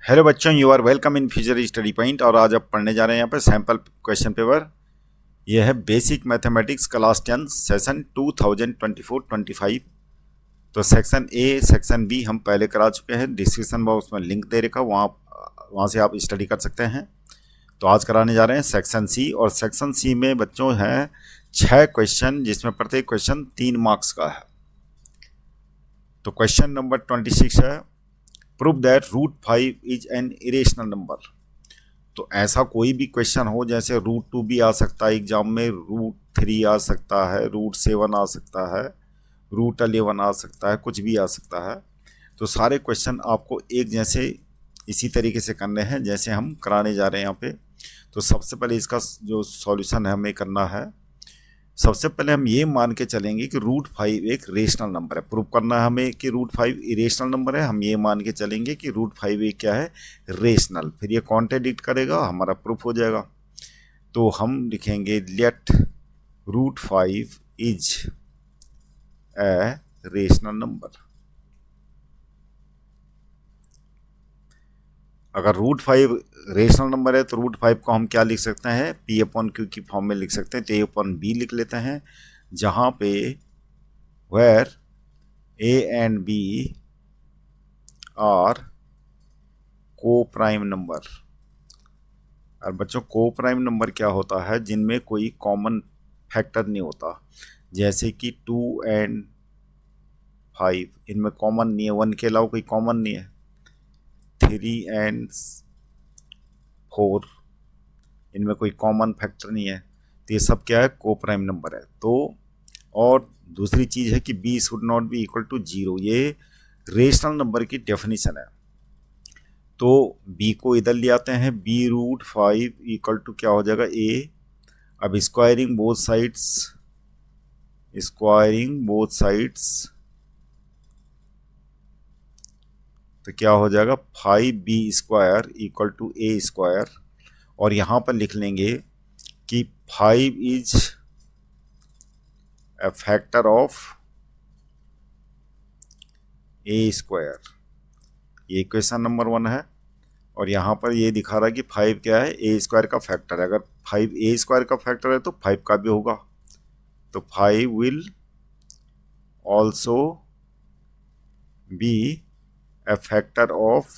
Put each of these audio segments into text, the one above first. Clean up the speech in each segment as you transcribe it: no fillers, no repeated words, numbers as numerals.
Hello बच्चों, you are welcome in future study point. और आज आप पढ़ने जा रहे हैं यहाँ पे सैम्पल क्वेश्चन पेपर। यह है बेसिक मैथमेटिक्स क्लास 10 सेशन 2024-25। तो सेक्शन ए सेक्शन बी हम पहले करा चुके हैं। डिस्क्रिप्शन बॉक्स में लिंक दे रखा, वहाँ से आप स्टडी कर सकते हैं। तो आज कराने जा रहे हैं सेक्शन सी। और सेक्शन सी में बच्चों हैं 6 क्वेश्चन, जिसमें प्रत्येक क्वेश्चन 3 मार्क्स का है। तो क्वेश्चन नंबर 26 है, prove that √5 is an irrational number. तो ऐसा कोई भी क्वेश्चन हो, जैसे √2 भी आ सकता है एग्जाम में, √3 आ सकता है, √7 आ सकता है, √11 आ सकता है, कुछ भी आ सकता है। तो सारे क्वेश्चन आपको एक जैसे इसी तरीके से करने हैं जैसे हम कराने जा रहे हैं यहाँ पे। तो सबसे पहले इसका जो सॉल्यूशन है हमें करना है, सबसे पहले हम ये मान के चलेंगे कि √5 एक रेशनल नंबर है। प्रूव करना है हमें कि √5 इरेशनल नंबर है। हम ये मान के चलेंगे कि √5 एक क्या है, रेशनल। फिर ये कॉन्ट्रडिक्ट करेगा, हमारा प्रूफ हो जाएगा। तो हम लिखेंगे let √5 is a rational number. अगर √5 रेशनल नंबर है तो √5 को हम क्या लिख सकते हैं, P/Q की फॉर्म में लिख सकते हैं। तो A/B लिख लेते हैं, जहाँ पे where A and B are coprime number. और बच्चों, को प्राइम नंबर क्या होता है, जिनमें कोई कॉमन फैक्टर नहीं होता। जैसे कि 2 एंड 5, इनमें कॉमन नहीं है, 1 के अलावा कोई कॉमन नहीं है। 3 एंड 4, इनमें कोई कॉमन फैक्टर नहीं है। तो ये सब क्या है, को प्राइम नंबर है। तो और दूसरी चीज़ है कि b should not be equal to 0। ये रेशनल नंबर की डेफिनेशन है। तो b को इधर ले आते हैं, b√5 इक्वल टू क्या हो जाएगा, a। अब स्क्वायरिंग बोथ साइड्स तो क्या हो जाएगा, 5b² इक्वल टू a²। और यहाँ पर लिख लेंगे कि 5 is A factor of a²। ये इक्वेशन नंबर 1 है। और यहाँ पर ये दिखा रहा है कि 5 क्या है, a² का फैक्टर है। अगर 5 a² का फैक्टर है तो 5 का भी होगा। तो 5 will also be A factor of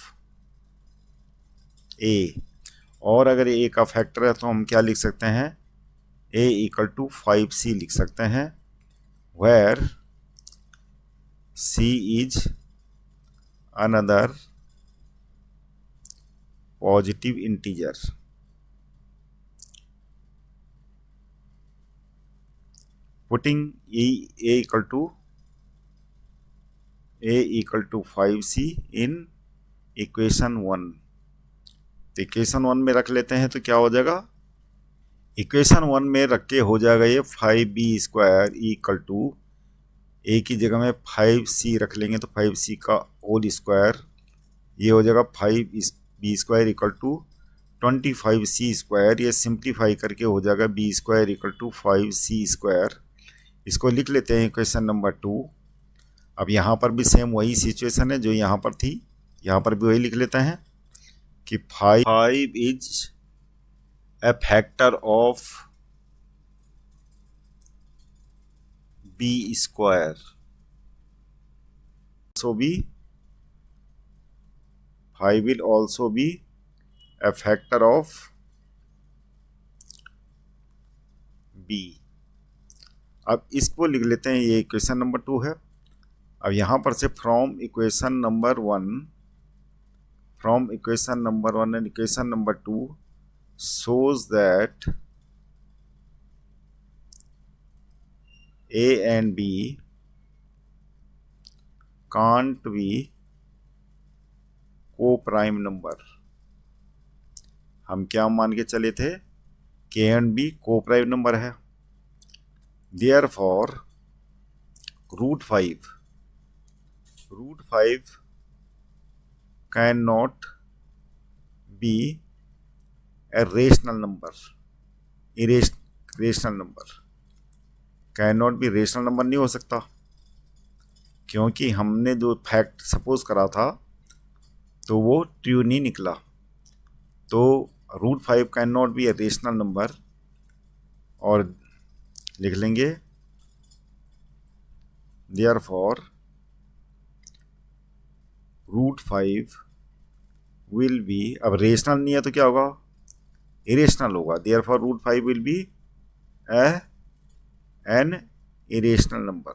a। और अगर a का फैक्टर है तो हम क्या लिख सकते हैं, a इक्वल टू 5c लिख सकते हैं, where c is another positive integer. Putting a equal to 5c in equation 1। तो इक्वेशन 1 में रख लेते हैं तो क्या हो जाएगा, इक्वेशन 1 में रख के हो जाएगा ये 5b² इक्वल टू a की जगह में 5c रख लेंगे तो 5c का होल स्क्वायर। ये हो जाएगा 5b² इक्वल टू 25c²। ये सिंप्लीफाई करके हो जाएगा b² इक्वल टू 5c²। इसको लिख लेते हैं इक्वेशन नंबर 2। अब यहाँ पर भी सेम वही सिचुएशन है जो यहाँ पर थी, यहाँ पर भी वही लिख लेते हैं कि 5 is A factor of b²। सो भी 5 will also be a factor of b। अब इसको लिख लेते हैं, ये इक्वेशन नंबर 2 है। अब यहाँ पर से from equation number 1 and equation number 2 shows that a and b can't be को प्राइम नंबर। हम क्या मान के चले थे, के एंड बी को प्राइम नंबर है। Therefore √5 cannot be a rational number। Rational number can be rational number नहीं हो सकता, क्योंकि हमने जो फैक्ट सपोज करा था तो वो ट्रू नहीं निकला। तो √5 can not be A rational number, और लिख लेंगे देयरफॉर √5 विल बी, अब रेशनल नहीं है तो क्या होगा, इरेशनल होगा। Therefore √5 will be an irrational number.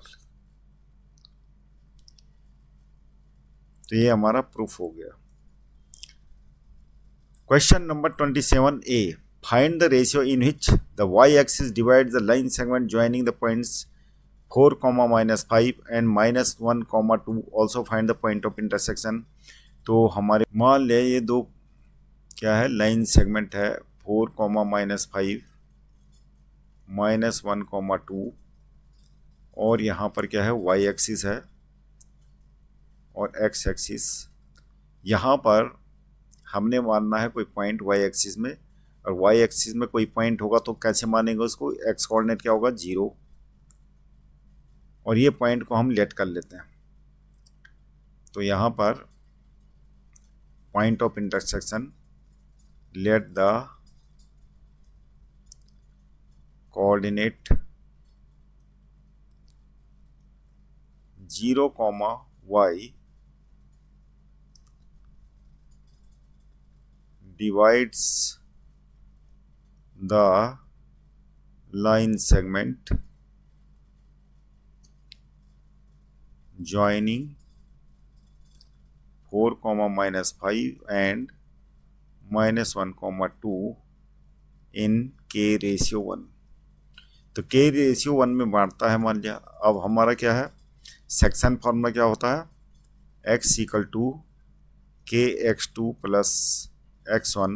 तो ये हमारा प्रूफ हो गया। Question number 27A, find the ratio in which the y axis divides the line segment joining the points 4, -5 and -1, 2। Also find the point of intersection. तो हमारे मान लिया ये दो क्या है, लाइन सेगमेंट है 4, -5, -1, 2, और यहाँ पर क्या है, y एक्सिस है और x एक्सिस। यहाँ पर हमने मानना है कोई पॉइंट y एक्सिस में, और y एक्सिस में कोई पॉइंट होगा तो कैसे मानेंगे उसको, x कोऑर्डिनेट क्या होगा 0, और ये पॉइंट को हम लेट कर लेते हैं। तो यहाँ पर point of intersection, let the coordinate 0, y divides the line segment joining 4, -5 and -1, 2 in k/1। तो k/1 में बांटता है मान लिया। अब हमारा क्या है, सेक्शन फॉर्मूला क्या होता है, x = kx2 + x1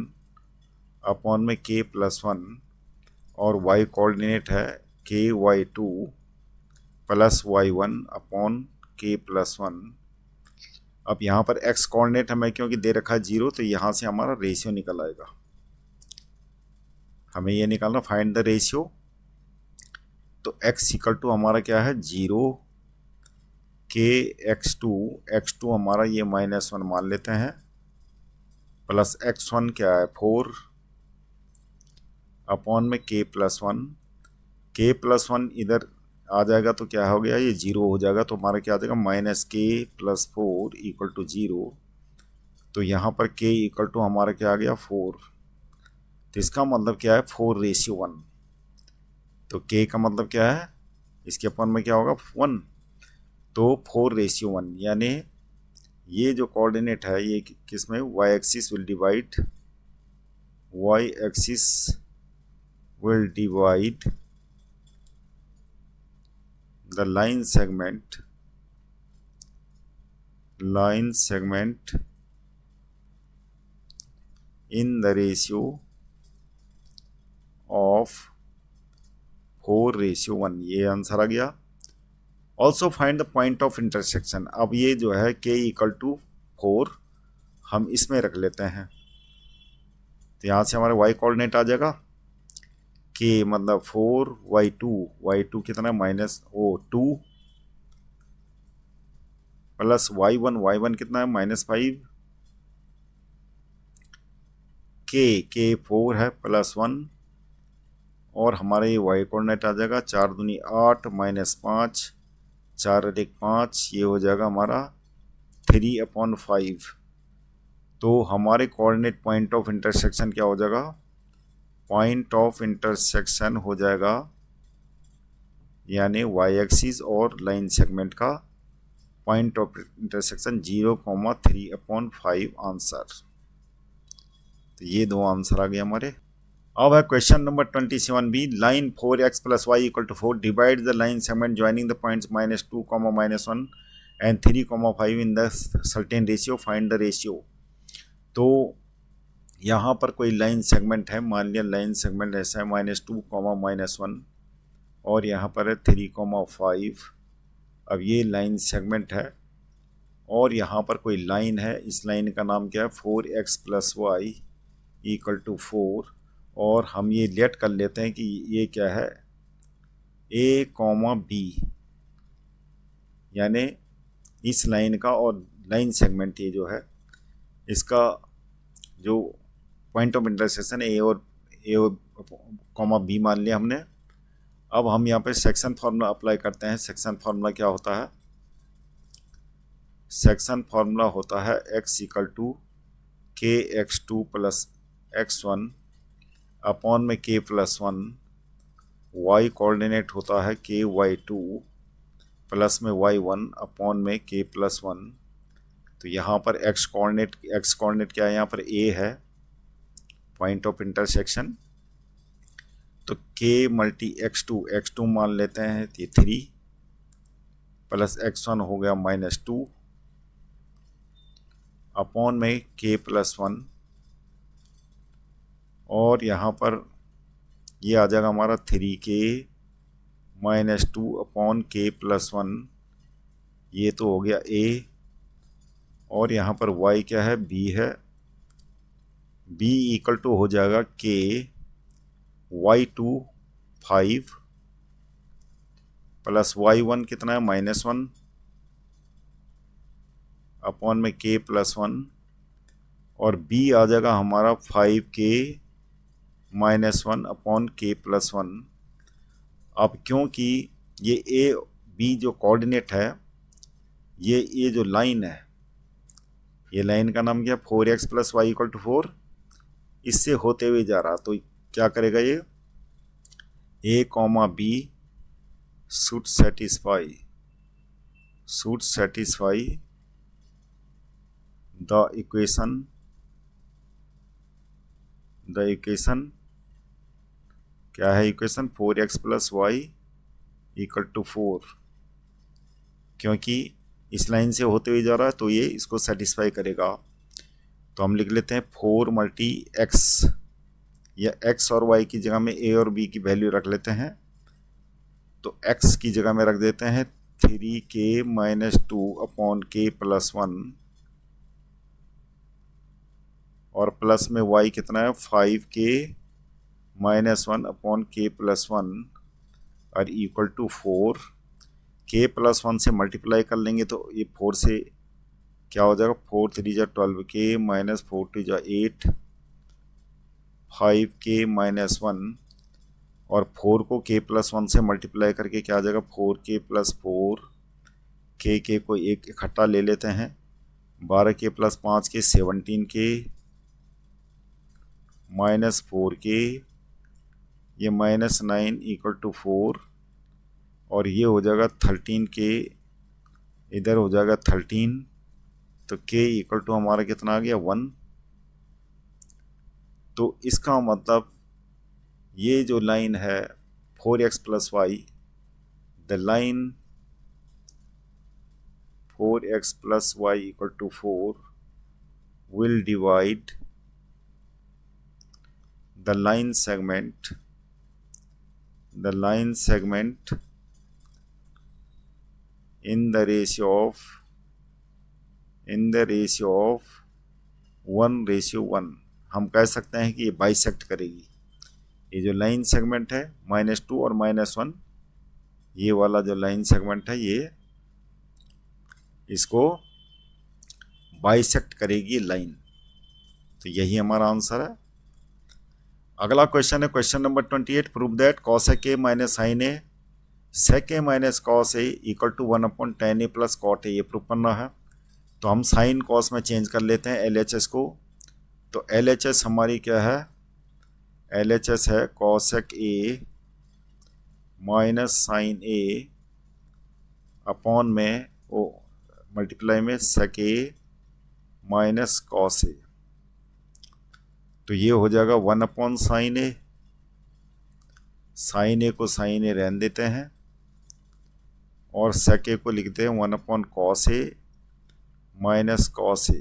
अपॉन में k+1, और y कोऑर्डिनेट है ky2 + y1 अपॉन k+1। अब यहाँ पर x कोऑर्डिनेट हमें क्योंकि दे रखा है 0, तो यहाँ से हमारा रेशियो निकल आएगा। हमें ये निकालना, फाइंड द रेशियो। तो x = हमारा क्या है 0, kx2, x2 हमारा ये -1 मान लेते हैं, प्लस x1 क्या है 4 अपॉन में k+1। k+1 इधर आ जाएगा तो क्या हो गया, ये 0 हो जाएगा, तो हमारा क्या आ जाएगा -k+4 = 0। तो यहाँ पर k = हमारा क्या आ गया 4। तो इसका मतलब क्या है 4/1। तो k का मतलब क्या है, इसके अपॉन में क्या होगा 1, तो 4/1, यानी ये जो कोऑर्डिनेट है ये किस में, y axis will divide the line segment in the ratio of 4/1। ये आंसर आ गया। Also find the point of intersection. अब ये जो है k = 4 हम इसमें रख लेते हैं, तो यहाँ से हमारे y कोऑर्डिनेट आ जाएगा, k मतलब 4, y2 कितना -2 प्लस y1 कितना है -5, k 4 है +1, और हमारे ये y कोऑर्डिनेट आ जाएगा 4 दूनी 8 -5, 4 अधिक 5, ये हो जाएगा हमारा 3/5। तो हमारे कोऑर्डिनेट पॉइंट ऑफ इंटरसेक्शन क्या हो जाएगा, पॉइंट ऑफ इंटरसेक्शन हो जाएगा यानी y एक्सिस और लाइन सेगमेंट का पॉइंट ऑफ इंटरसेक्शन 0,3/5 आंसर। तो ये दो आंसर आ गए हमारे। अब है question number 27B, line 4x + y = 4 divide the line segment joining the points -2, -1 and 3, 5 in the certain ratio, find the ratio. तो यहाँ पर कोई लाइन सेगमेंट है, मान लिया लाइन सेगमेंट ऐसा है -2, -1, और यहाँ पर है 3, 5। अब ये लाइन सेगमेंट है और यहाँ पर कोई लाइन है, इस लाइन का नाम क्या है 4x + y = 4, और हम ये लेट कर लेते हैं कि ये क्या है A, B, यानी इस लाइन का और लाइन सेगमेंट ये जो है इसका जो पॉइंट ऑफ इंटरसेक्शन ए और कॉमा बी मान लिया हमने। अब हम यहाँ पे सेक्शन फार्मूला अप्लाई करते हैं। सेक्शन फार्मूला क्या होता है? सेक्शन फार्मूला होता है x इक्वल टू के x two plus x one upon में k plus one, y coordinate होता है के वाई टू प्लस में वाई वन अपॉन में k प्लस वन। तो यहाँ पर x कोऑर्डिनेट क्या है? यहाँ पर a है, पॉइंट ऑफ इंटरसेक्शन। तो k मल्टी एक्स टू मान लेते हैं, ये 3 प्लस एक्स वन हो गया -2 अपॉन में k प्लस वन, और यहाँ पर ये आ जाएगा हमारा 3k -2 upon k plus one, ये तो हो गया a। और यहाँ पर y क्या है? b है। b इक्वल टू हो जाएगा k y two 5 plus y one कितना है? -1 अपॉन में k प्लस वन, और b आ जाएगा हमारा 5k -1 upon k plus one. अब क्योंकि ये a b जो कोऑर्डिनेट है, ये जो लाइन है, ये लाइन का नाम क्या? 4x plus y equal to 4, इससे होते हुए जा रहा। तो क्या करेगा ये? a comma b should satisfy the equation क्या है? Equation 4x plus y equal to 4। क्योंकि इस लाइन से होते हुए जा रहा है तो ये इसको सेटिस्फाई करेगा। तो हम लिख लेते हैं 4 मल्टी एक्स, या x और y की जगह में a और b की वैल्यू रख लेते हैं। तो x की जगह में रख देते हैं 3k -2 upon k plus one, और प्लस में y कितना है? 5k -1 upon k plus one, और equal to 4। k plus one से मल्टीप्लाई कर लेंगे तो ये 4 से क्या हो जाएगा? 4 3 जा 12k -4 2 जा 8, 5k -1, और 4 को k प्लस वन से मल्टीप्लाई करके क्या आ जाएगा? 4k प्लस 4, k को एक इकट्ठा ले लेते हैं, 12k plus 5k 17k -4k, ये -9 इक्वल टू 4, और ये हो जाएगा 13k, इधर हो जाएगा 13। तो k इक्वल टू हमारा कितना आ गया? 1। तो इसका मतलब ये जो लाइन है 4x plus y, the line 4x plus y equal to 4 will divide the line segment in the ratio of 1:1। हम कह सकते हैं कि ये बाइसेक्ट करेगी। ये जो लाइन सेगमेंट है -2 और -1, ये वाला जो लाइन सेगमेंट है ये इसको बाइसेक्ट करेगी लाइन। तो यही हमारा आंसर है। अगला क्वेश्चन है question number 28। Prove that cos a minus sine a sec a minus cos a equal to 1/tan a plus cot a, ये प्रूव करना है। तो हम साइन कॉस में चेंज कर लेते हैं LHS को। तो LHS हमारी क्या है? LHS है cosec a minus sine a upon में ओ मल्टीप्लाई में sec a minus cos a। तो ये हो जाएगा 1/sin a। साइन ए को साइन ए रहने देते हैं, और sec a को लिखते हैं 1/cos a minus cos a।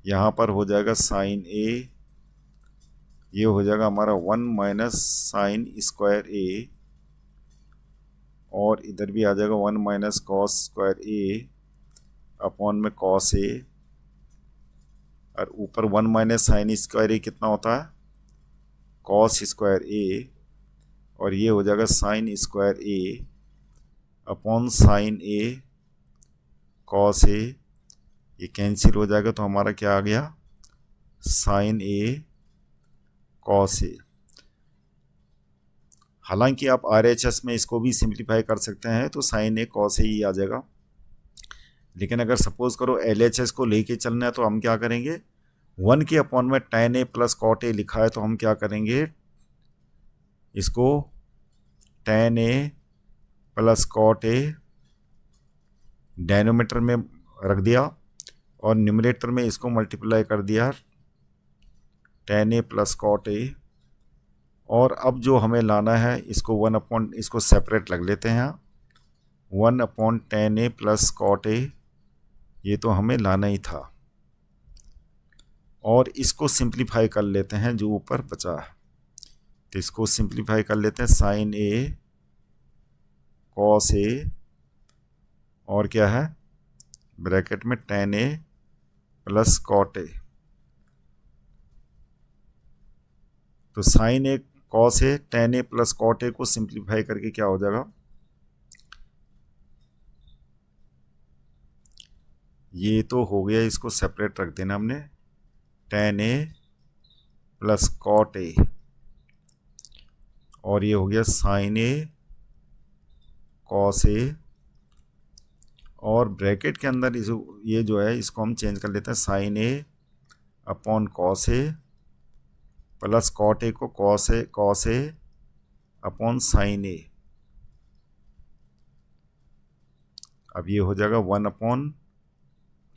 यहाँ पर हो जाएगा साइन ए, ये हो जाएगा हमारा 1 माइनस साइन स्क्वायर ए, और इधर भी आ जाएगा 1 माइनस कॉस स्क्वायर ए अपॉन में cos a, और ऊपर 1 माइनस साइन स्क्वायर ए कितना होता है? cos स्क्वायर ए, और ये हो जाएगा sign square A upon sine A cos a, ये कैंसिल हो जाएगा तो हमारा क्या आ गया, साइन ए कॉस ए। हालांकि आप RHS में इसको भी सिंप्लीफाई कर सकते हैं तो साइन ए कॉस ए ही आ जाएगा, लेकिन अगर सपोज करो LHS को लेके चलना है तो हम क्या करेंगे, 1 के अपॉन में tan a plus cot a लिखा है तो हम क्या करेंगे, इसको tan a plus cot a denominator में रख दिया और न्यूमरेटर में इसको मल्टीप्लाई कर दिया tan a plus cot a. और अब जो हमें लाना है इसको 1 अपॉन, इसको सेपरेट लग लेते हैं, 1 upon tan a plus cot a, ये तो हमें लाना ही था। और इसको सिंप्लीफाई कर लेते हैं जो ऊपर बचा है, तो इसको सिंप्लीफाई कर लेते हैं, साइन ए कॉस ए और क्या है ब्रैकेट में tan a plus cot A. तो sine A cos A tan a plus cot A को सिंप्लीफाई करके क्या हो जाएगा, ये तो हो गया, इसको सेपरेट रख देना हमने, tan a plus cot a और ये हो गया साइन ए कॉस ए। और ब्रैकेट के अंदर ये जो है इसको हम चेंज कर लेते हैं, sine A upon cos A plus cot A को cos A upon sine A. अब ये हो जाएगा 1 upon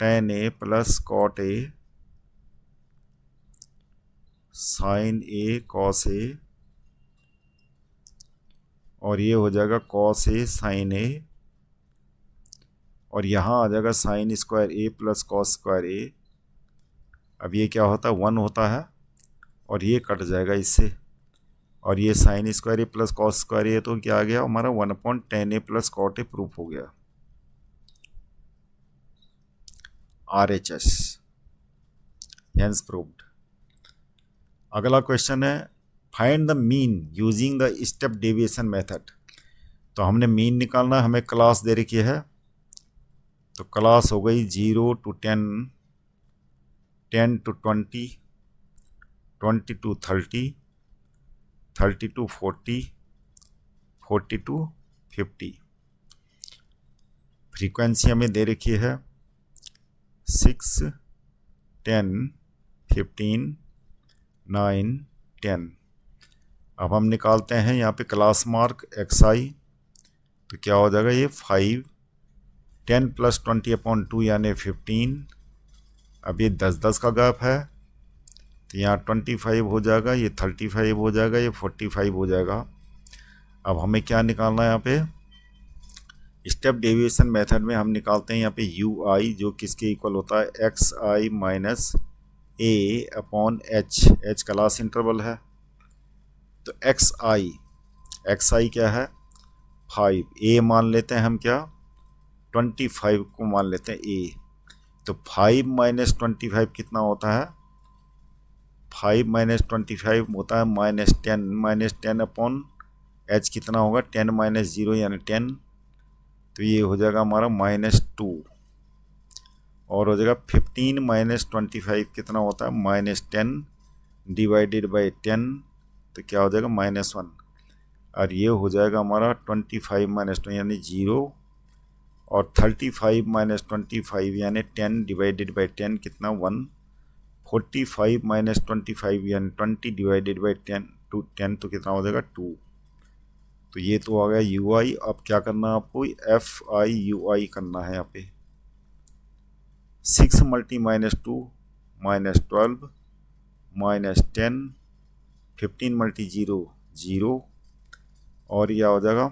tan a plus cot A sine A cos A और ये हो जाएगा कॉस ए साइन ए और यहाँ आ जाएगा sign square a plus cos square ए। अब ये क्या होता है, 1 होता है और ये कट जाएगा इससे, और ये sine square a plus cos square a तो क्या आ गया हमारा, 1 upon tan a plus cot a proof हो गया, RHS हेंस प्रूव्ड। अगला क्वेश्चन है, find the mean using the step deviation method. तो हमने मीन निकालना, हमें क्लास दे रखी है, तो क्लास हो गई 0 to 10, 10 to 20, 20 to 30, 30 to 40, 40 to 50। Frequency हमें दे रखी है 6, 10, 15, 9, 10। अब हम निकालते हैं यहाँ पे क्लास मार्क XI, तो क्या हो जाएगा ये 5, 10 प्लस 20 अपॉन 2 यानी 15। अब ये 10-10 का गैप है तो यहाँ 25 हो जाएगा, ये 35 हो जाएगा, ये 45 हो जाएगा। अब हमें क्या निकालना है यहाँ पे, स्टेप डेविएशन मेथड में हम निकालते हैं यहाँ पे UI जो किसके इक्वल होता है, XI minus A upon H, H class interval है। तो XI क्या है 5, A मान लेते हैं हम क्या 25 को मान लेते हैं A। तो 5 माइनस 25 कितना होता है, 5 माइनस 25 होता है -10, -10 अपॉन H कितना होगा 10 माइनस 0 यानी 10, तो ये हो जाएगा हमारा -2 और हो जाएगा 15 माइनस 25 कितना होता है -10 डिवाइडेड बाई 10, तो क्या हो जाएगा -1 और ये हो जाएगा हमारा 25 माइनस 2 यानी 0 और 35 माइनस 25 यानी 10 डिवाइडेड बाई 10 कितना 1, 45 माइनस 25 यानी 20 डिवाइडेड बाई 10 तो कितना हो जाएगा 2। तो ये तो आ गया UI। अब क्या करना है आपको, FIUI करना है यहाँ पे, 6 मल्टी -2 -12 -10, 15 मल्टी 0 0 और यह हो जाएगा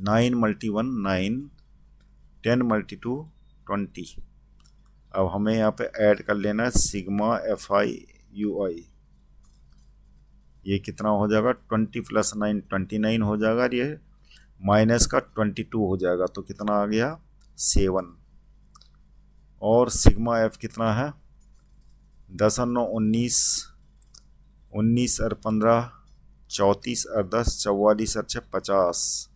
9 मल्टी 1 9, 10 मल्टी 2 20। अब हमें यहाँ पे ऐड कर लेना है सिग्मा FIUI, ये कितना हो जाएगा 20 प्लस 9 29 हो जाएगा और ये माइनस का 22 हो जाएगा, तो कितना आ गया 7। और सिग्मा F कितना है 10 और 9 19, 19 और 15 34 और 10 44 और 6 50,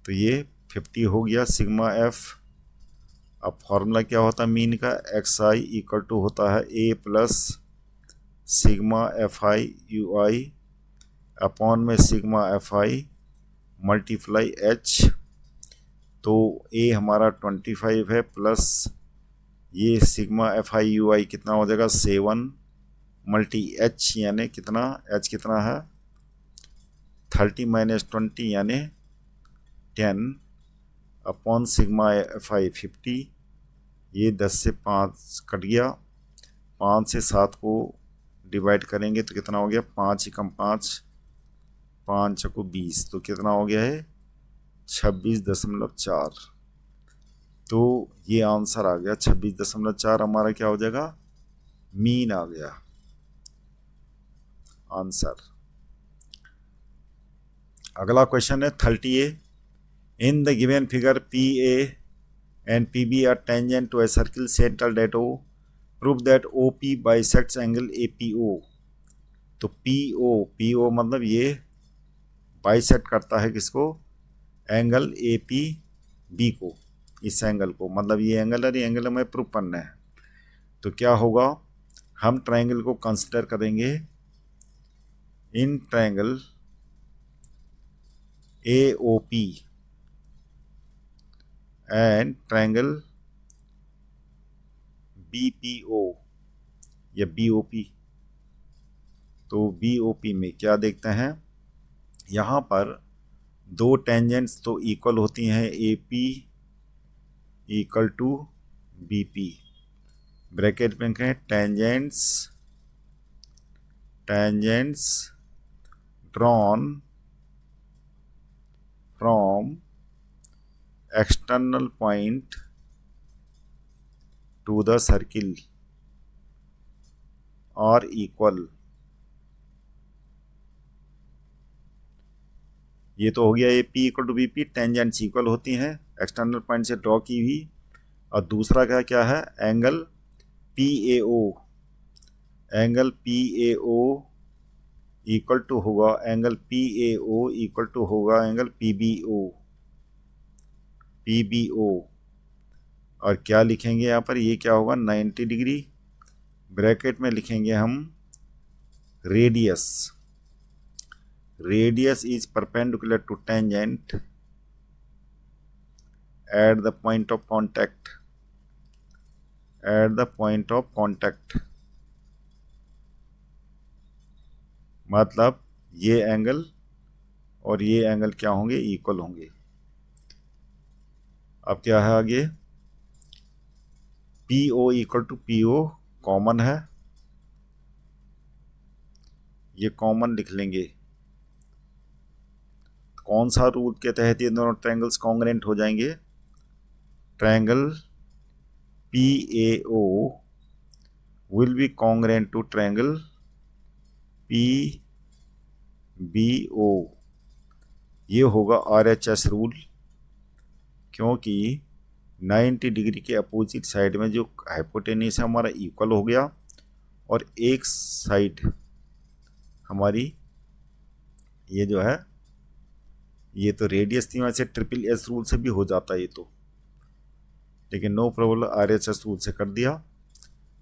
तो ये 50 हो गया सिग्मा F। अब फॉर्मूला क्या होता है मीन का, एक्स आई इक्वल टू होता है A plus sigma F I U I upon में sigma F I multiply H. तो ए हमारा 25 है प्लस ये sigma F I U I कितना हो जाएगा 7 मल्टी एच यानी कितना, एच कितना है 30 माइनस 20 यानी 10 अपॉन सिग्मा एफ आई 50। ये 10 से 5 कट गया, 5 से 7 को डिवाइड करेंगे तो कितना हो गया 5 एकम 5, 5 को 20 तो कितना हो गया है 26.4। तो ये आंसर आ गया 26.4 हमारा क्या हो जाएगा मीन आ गया आंसर। अगला क्वेश्चन है 30A। In the given figure P A and P B are tangent to a circle central at O, prove that O P bisects angle A P O. तो P ओ मतलब ये bisect करता है किसको, angle A P B को, इस angle को, मतलब ये एंगल है, ये एंगल हमें प्रूव करना है। तो क्या होगा, हम ट्रायंगल को कंसिडर करेंगे in triangle A O P and triangle B P O या बी ओ पी। तो बी ओ पी में क्या देखते हैं, यहाँ पर दो टेंजेंट्स तो इक्वल होती हैं, A P equal to B P, bracket में कहें tangents drawn from external point to the circle are equal. ये तो हो गया A P equal to B P, tangents equal होती हैं एक्सटर्नल पॉइंट से ड्रॉ की हुई। और दूसरा क्या है angle P A O, angle P A O equal to होगा angle P A O equal to होगा एंगल पी बी ओ। और क्या लिखेंगे यहाँ पर, ये क्या होगा 90 डिग्री, ब्रैकेट में लिखेंगे हम radius is perpendicular to tangent at the point of contact, मतलब ये एंगल और ये एंगल क्या होंगे इक्वल होंगे। अब क्या है आगे, P O equal to P O common है, ये कॉमन लिख लेंगे। कौन सा रूल के तहत ये दोनों ट्रायंगल्स कॉन्ग्रेंट हो जाएंगे, triangle P A O will be congruent to triangle P B O. ये होगा RHS रूल, क्योंकि 90 डिग्री के अपोजिट साइड में जो हाइपोटेन्यूस है हमारा इक्वल हो गया, और एक साइड हमारी ये जो है ये तो रेडियस थी, वैसे SSS रूल से भी हो जाता है ये तो, लेकिन नो प्रॉब्लम RHS रूल से कर दिया।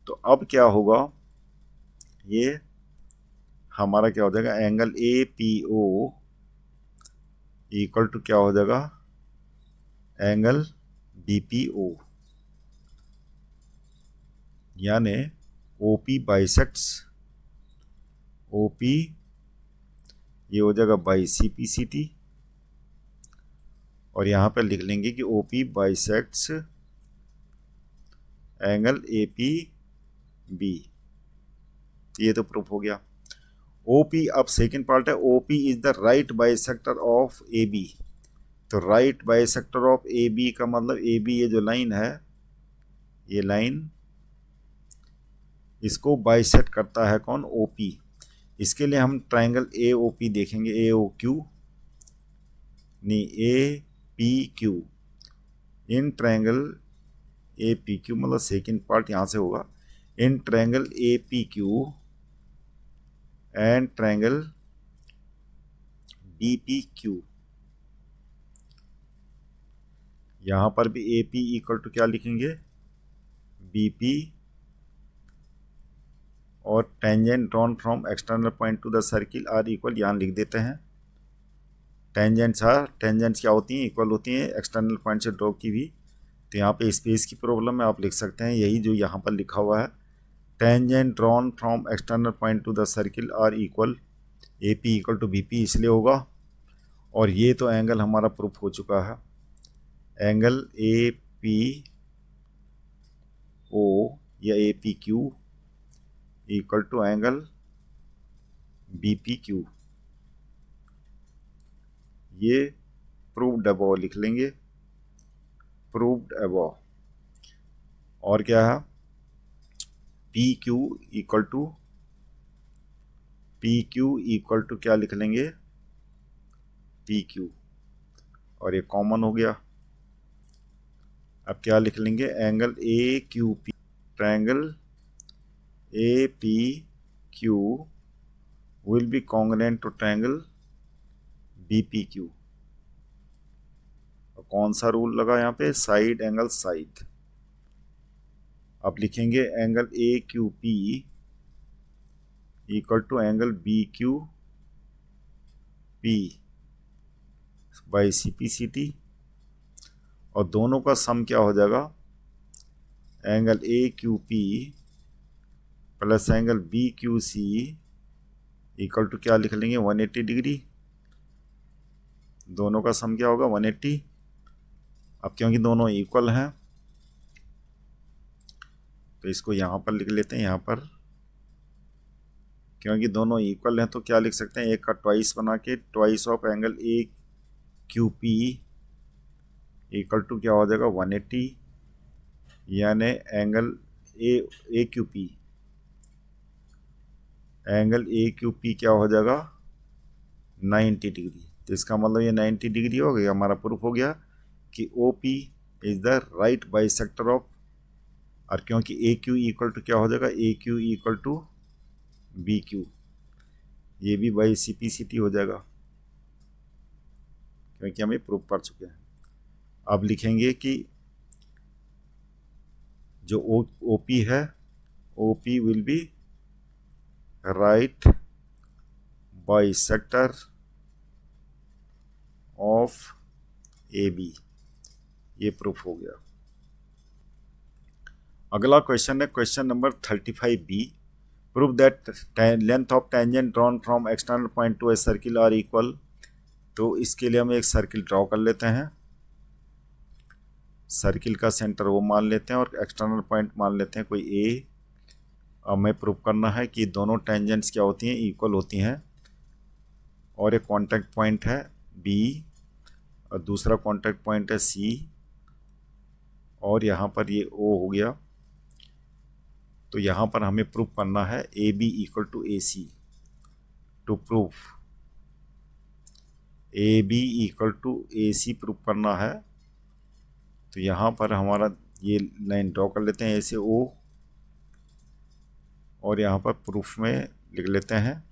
तो अब क्या होगा, ये हमारा क्या हो जाएगा angle A P O equal to क्या हो जाएगा एंगल बी पी ओ, यानी O P bisects O P, ये हो जाएगा by C P C T, और यहाँ पर लिख लेंगे कि O P bisects angle A P B. ये तो प्रूफ हो गया। ओ पी, अब सेकेंड पार्ट है O P is the right bisector of A B. तो right bisector of A B का मतलब ए बी ये जो लाइन है, ये लाइन इसको बाइसेक्ट करता है कौन, ओ पी। इसके लिए हम ट्राइंगल ए ओ पी देखेंगे, ए ओ क्यू नहीं A P Q. In triangle A P Q मतलब सेकेंड पार्ट यहाँ से होगा, in triangle A P Q and triangle B P Q. यहाँ पर भी ए पी इक्वल टू क्या लिखेंगे, बी पी, और tangent drawn from external point to the circle are equal, यहाँ लिख देते हैं टेंजेंट्स क्या होती हैं, इक्वल होती हैं एक्सटर्नल पॉइंट से ड्रॉ की भी। तो यहाँ पे स्पेस की प्रॉब्लम है, आप लिख सकते हैं यही जो यहाँ पर लिखा हुआ है, tangent drawn from external point to the circle are equal A P equal to B P, इसलिए होगा। और ये तो एंगल हमारा प्रूफ हो चुका है, एंगल ए पी ओ या A P Q equal to angle B P Q, ये प्रूव्ड अबव लिख लेंगे, प्रूव्ड अबव। और क्या है, पी क्यू इक्वल टू क्या लिख लेंगे, पी क्यू, और ये कॉमन हो गया। अब क्या लिख लेंगे, angle A Q P, triangle A P Q will be congruent to triangle B P Q. कौन सा रूल लगा यहाँ पे, साइड एंगल साइड। अब लिखेंगे angle A Q P equal to angle B Q P by C P C T, और दोनों का सम क्या हो जाएगा, angle A Q P plus angle B Q C equal to क्या लिख लेंगे, 180 डिग्री। दोनों का सम क्या होगा, 180। अब क्योंकि दोनों इक्वल हैं तो इसको यहाँ पर लिख लेते हैं, यहाँ पर क्योंकि दोनों इक्वल हैं तो क्या लिख सकते हैं, एक का ट्वाइस बना के, twice of angle A Q P equal to क्या हो जाएगा, 180, यानी angle A Q P, angle A Q P क्या हो जाएगा, 90 डिग्री। तो इसका मतलब ये 90 डिग्री हो गया, हमारा प्रूफ हो गया कि O P is the right bisector of, और क्योंकि ए क्यू इक्वल टू क्या हो जाएगा, A Q equal to B Q, ये भी by C P C T हो जाएगा क्योंकि हमें प्रूफ कर चुके हैं। अब लिखेंगे कि जो ओ पी है, O P will be right bisector of A B, ये प्रूफ हो गया। अगला क्वेश्चन है question number 35B, prove that length of tangent drawn from external point to a circle are equal. तो इसके लिए हम एक सर्किल ड्रॉ कर लेते हैं, सर्किल का सेंटर वो मान लेते हैं और एक्सटर्नल पॉइंट मान लेते हैं कोई ए। अब हमें प्रूव करना है कि दोनों टेंजेंट्स क्या होती हैं, इक्वल होती हैं, और एक कॉन्टैक्ट पॉइंट है बी और दूसरा कॉन्टैक्ट पॉइंट है सी, और यहाँ पर ये ओ हो गया। तो यहाँ पर हमें प्रूव करना है A B equal to A C. To proof A B equal to A C prove करना है, तो यहाँ पर हमारा ये लाइन ड्रॉ कर लेते हैं ए से ओ, और यहाँ पर प्रूफ में लिख लेते हैं,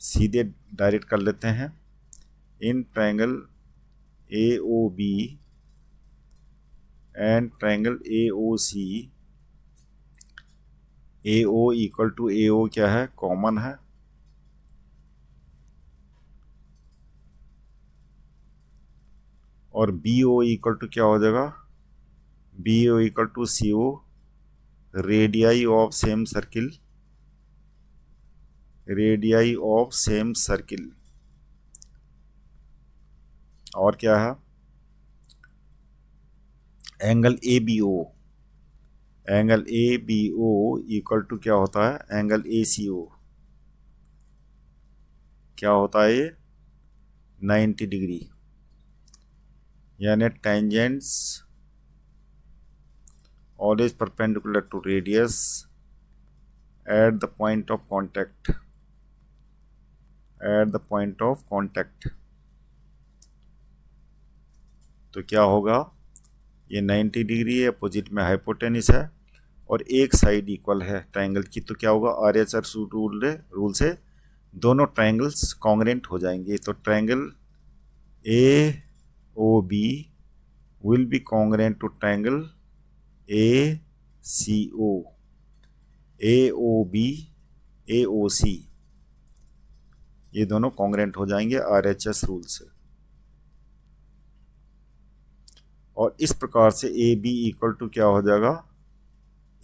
सीधे डायरेक्ट कर लेते हैं, in triangle A O B and triangle A O C, A O equal to A O क्या है, कॉमन है, और बी ओ इक्वल टू क्या हो जाएगा, B O equal to C O, radii of same circle, radii of same circle. और क्या है, angle A B O, angle A B O equal to क्या होता है, एंगल ए सी ओ, क्या होता है ये, 90 डिग्री, यानी tangents always perpendicular to radius at the point of contact, at the point of contact। तो क्या होगा, ये 90 डिग्री है, अपोजिट में हाइपोटेनिस है और एक साइड इक्वल है ट्रायंगल की, तो क्या होगा, आरएचआर रूल से दोनों ट्रायंगल्स कॉन्ग्रुएंट हो जाएंगे। तो triangle A O B will be congruent to triangle ACO, AOB, AOC, ये दोनों कॉन्ग्रेंट हो जाएंगे RHS रूल से। और इस प्रकार से AB इक्वल टू क्या हो जाएगा,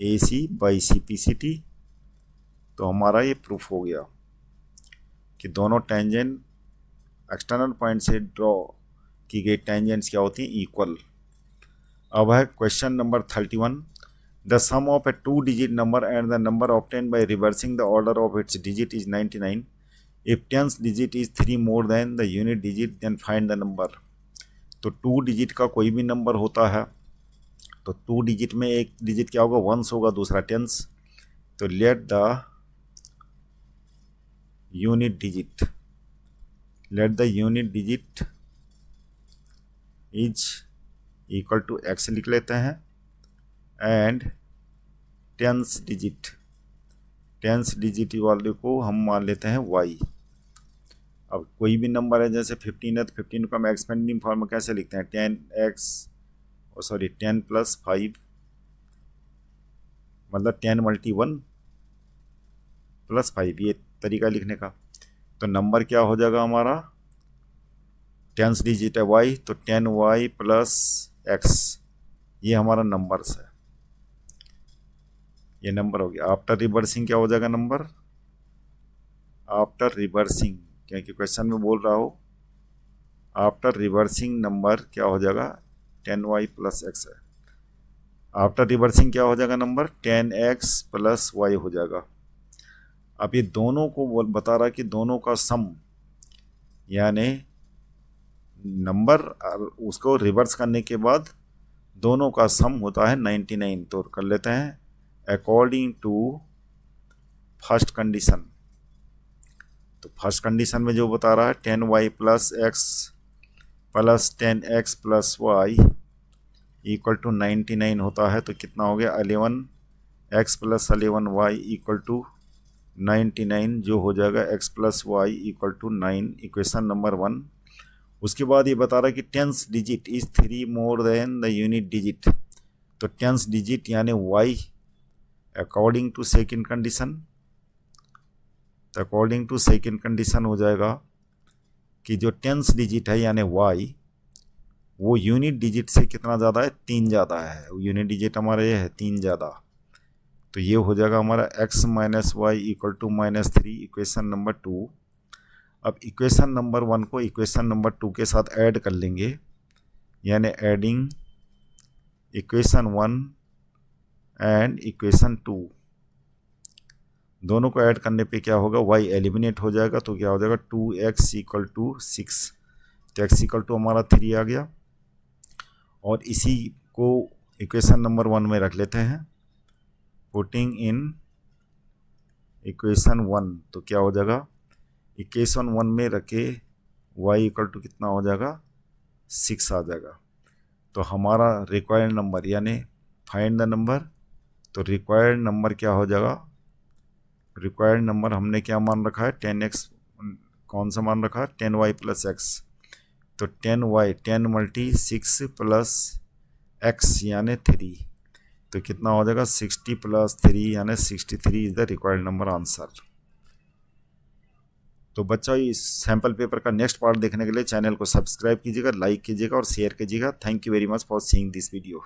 AC बाई CPCT। तो हमारा ये प्रूफ हो गया कि दोनों टेंजेंट एक्सटर्नल पॉइंट से ड्रॉ की गई टेंजेंट्स क्या होती हैं, इक्वल। अब है question number 31। The sum of a 2 digit number and the number obtained by reversing the order of its digit is 99। If 10th digit is 3 more than the unit digit then find the number. तो 2 digit का कोई भी number होता है तो 2 digit में एक digit क्या होगा, 1s होगा, दूसरा 10s। तो let the unit digit is equal to x लिख लेते हैं एंड 10th डिजिट वाले को हम मान लेते हैं y। अब कोई भी नंबर है, जैसे 15 है तो 15 को हम एक्सपेंडिंग फॉर्म में कैसे लिखते हैं, 10 प्लस 5, मतलब 10 मल्टी 1 प्लस 5, ये तरीका लिखने का। तो नंबर क्या हो जाएगा हमारा, 10th डिजिट है y, तो 10y प्लस x, ये हमारा नंबर्स है, ये नंबर हो गया। आफ्टर रिवर्सिंग क्या हो जाएगा नंबर, आफ्टर रिवर्सिंग, क्योंकि क्वेश्चन में बोल रहा हो आफ्टर रिवर्सिंग नंबर क्या हो जाएगा, 10y प्लस x है। आफ्टर रिवर्सिंग क्या हो जाएगा नंबर, 10x प्लस y हो जाएगा। अब ये दोनों को बता रहा कि दोनों का सम, यानी नंबर उसको रिवर्स करने के बाद दोनों का सम होता है 99। तो कर लेते हैं अकॉर्डिंग टू फर्स्ट कंडीशन। तो फर्स्ट कंडीशन में जो बता रहा है 10y plus x plus 10x plus y equal to 99 होता है, तो कितना हो गया, 11x plus 11y equal to 99, जो हो जाएगा x plus y equal to 9, equation number 1। उसके बाद ये बता रहा है कि 10th digit is 3 more than the unit digit. तो 10th डिजिट यानी y according to second condition, तो अकॉर्डिंग टू सेकेंड कंडीशन हो जाएगा कि जो 10th डिजिट है यानी y, वो यूनिट डिजिट से कितना ज़्यादा है, 3 ज़्यादा है। यूनिट डिजिट हमारा ये है 3 ज़्यादा, तो ये हो जाएगा हमारा x minus y equal to -3, equation number 2। अब इक्वेशन नंबर 1 को इक्वेशन नंबर 2 के साथ ऐड कर लेंगे, यानी एडिंग इक्वेशन 1 एंड इक्वेशन 2, दोनों को ऐड करने पे क्या होगा, y एलिमिनेट हो जाएगा, तो क्या हो जाएगा 2x इक्वल टू 6। तो x इक्वल टू हमारा 3 आ गया, और इसी को इक्वेशन नंबर 1 में रख लेते हैं। पुटिंग इन इक्वेशन 1, तो क्या हो जाएगा, इक्वेशन 1 में रखे y इक्वल टू कितना हो जाएगा, 6 आ जाएगा। तो हमारा रिक्वायर्ड नंबर यानी फाइंड द नंबर, तो रिक्वायर्ड नंबर क्या हो जाएगा, रिक्वायर्ड नंबर हमने क्या मान रखा है, 10x, कौन सा मान रखा है, 10y प्लस x। तो 10y 10 मल्टी 6 प्लस x यानी 3, तो कितना हो जाएगा 60 प्लस 3 यानी 63 is the required number answer. तो बच्चों इस सैम्पल पेपर का नेक्स्ट पार्ट देखने के लिए चैनल को सब्सक्राइब कीजिएगा, लाइक कीजिएगा और शेयर कीजिएगा। Thank you very much for seeing this video.